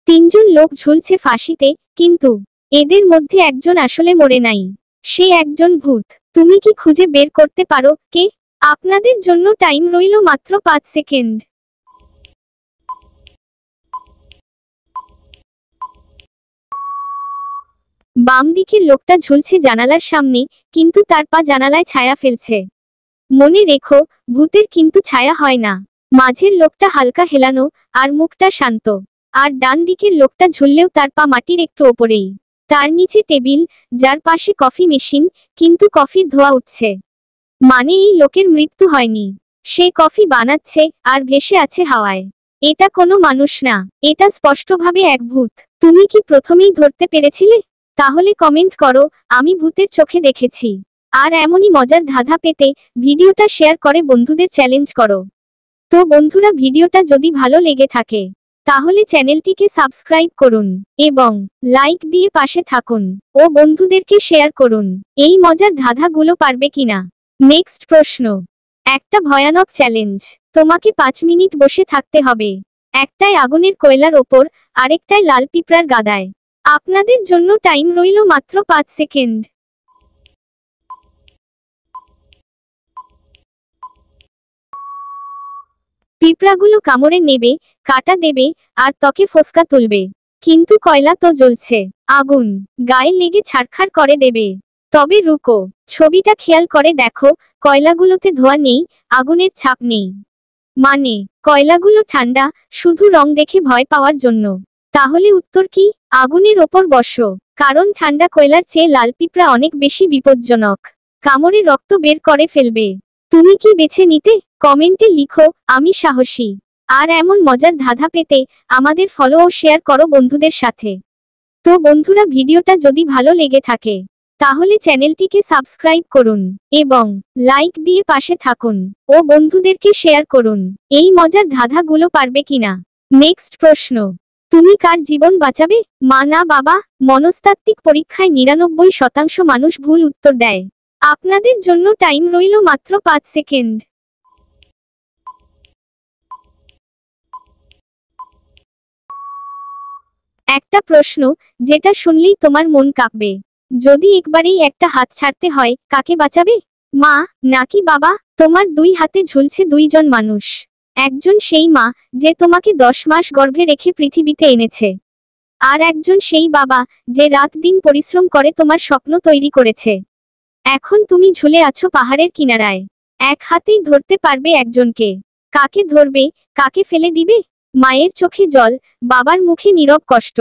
তিনজন লোক ঝুলছে ফাঁসিতে, কিন্তু এদের মধ্যে একজন আসলে মরে নাই। সে একজন ভূত। তুমি কি খুঁজে বের করতে পারো কে? আপনাদের জন্য টাইম রইল মাত্র 5 সেকেন্ড। বাম দিকের লোকটা ঝুলছে জানালার সামনে, কিন্তু তার পা জানালায় ছায়া ফেলছে। মনে রেখো, ভূতের কিন্তু ছায়া হয় না। মাঝের লোকটা হালকা হেলানো, আর মুখটা শান্ত। আর ডান দিকের লোকটা ঝুললেও তার পা মাটির একটু ওপরেই। তার নিচে টেবিল, যার পাশে কফি মেশিন, কিন্তু কফির ধোঁয়া উঠছে। মানে এই লোকের মৃত্যু হয়নি। সে কফি বানাচ্ছে, আর ভেসে আছে হাওয়ায়। এটা কোনো মানুষ না, এটা স্পষ্টভাবে এক ভূত। তুমি কি প্রথমেই ধরতে পেরেছিলে? তাহলে কমেন্ট করো, আমি ভূতের চোখে দেখেছি। আর এমনই মজার ধাঁধা পেতে ভিডিওটা শেয়ার করে বন্ধুদের চ্যালেঞ্জ করো। তো বন্ধুরা, ভিডিওটা যদি ভালো লেগে থাকে তাহলে চ্যানেলটিকে সাবস্ক্রাইব করুন এবং লাইক দিয়ে পাশে থাকুন ও বন্ধুদেরকে শেয়ার করুন। এই মজার ধাঁধাগুলো পারবে কিনা। নেক্সট প্রশ্ন। একটা ভয়ানক চ্যালেঞ্জ। তোমাকে 5 মিনিট বসে থাকতে হবে। একটায় আগুনের কয়লার ওপর, আরেকটায় লাল পিঁপড়ার গাদায়। আপনাদের জন্য টাইম রইল মাত্র 5 সেকেন্ড। পিঁপড়াগুলো কামড়ে নেবে, কাটা দেবে, আর ত্বকে ফোসকা তুলবে। কিন্তু কয়লা তো জ্বলছে। আগুন গায়ে লেগে ছারখার করে দেবে। তবে রুকো, ছবিটা খেয়াল করে দেখো, কয়লাগুলোতে ধোঁয়া নেই, আগুনের ছাপ নেই। মানে কয়লাগুলো ঠান্ডা, শুধু রং দেখে ভয় পাওয়ার জন্য। তাহলে উত্তর কি? আগুনের ওপর বসো, কারণ ঠান্ডা কয়লার চেয়ে লাল পিঁপড়া অনেক বেশি বিপজ্জনক। কামড়ে রক্ত বের করে ফেলবে। তুমি কি বেছে নিতে? কমেন্টে লিখো, আমি সাহসী। আর এমন মজার ধাঁধা পেতে আমাদের ফলো ও শেয়ার করো বন্ধুদের সাথে। তো বন্ধুরা, ভিডিওটা যদি ভালো লেগে থাকে তাহলে চ্যানেলটিকে সাবস্ক্রাইব করুন এবং লাইক দিয়ে পাশে থাকুন ও বন্ধুদেরকে শেয়ার করুন। এই মজার ধাঁধাগুলো পারবে কিনা। নেক্সট প্রশ্ন। তুমি কার জীবন বাঁচাবে? মা না বাবা? মনস্তাত্ত্বিক পরীক্ষায় 99% মানুষ ভুল উত্তর দেয়। আপনাদের জন্য টাইম রইল মাত্র 5 সেকেন্ড। একটা প্রশ্ন যেটা শুনলেই তোমার মন কাঁপবে। যদি একবারেই একটা হাত ছাড়তে হয়, কাকে বাঁচাবে? মা নাকি বাবা? তোমার 2 হাতে ঝুলছে 2 জন মানুষ। একজন সেই মা যে তোমাকে 10 মাস গর্ভে রেখে পৃথিবীতে এনেছে। আর একজন সেই বাবা যে রাত দিন পরিশ্রম করে তোমার স্বপ্ন তৈরি করেছে। এখন তুমি ঝুলে আছো পাহাড়ের কিনারায়। এক হাতেই ধরতে পারবে একজনকে। কাকে ধরবে, কাকে ফেলে দিবে? মায়ের চোখে জল, বাবার মুখে নীরব কষ্ট।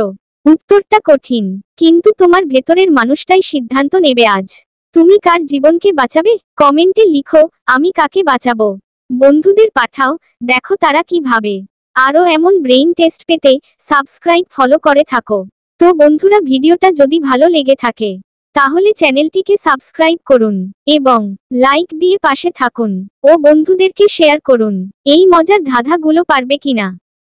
উত্তরটা কঠিন, কিন্তু তোমার ভেতরের মানুষটাই সিদ্ধান্ত নেবে আজ। তুমি কার জীবনকে বাঁচাবে? কমেন্টে লিখো, আমি কাকে বাঁচাবো। বন্ধুদের পাঠাও, দেখো তারা কি ভাবে। আরও এমন ব্রেইন টেস্ট পেতে সাবস্ক্রাইব ফলো করে থাকো। তো বন্ধুরা, ভিডিওটা যদি ভালো লেগে থাকে তাহলে চ্যানেলটিকে সাবস্ক্রাইব করুন এবং লাইক দিয়ে পাশে থাকুন ও বন্ধুদেরকে শেয়ার করুন। এই মজার ধাঁধাগুলো পারবে কিনা।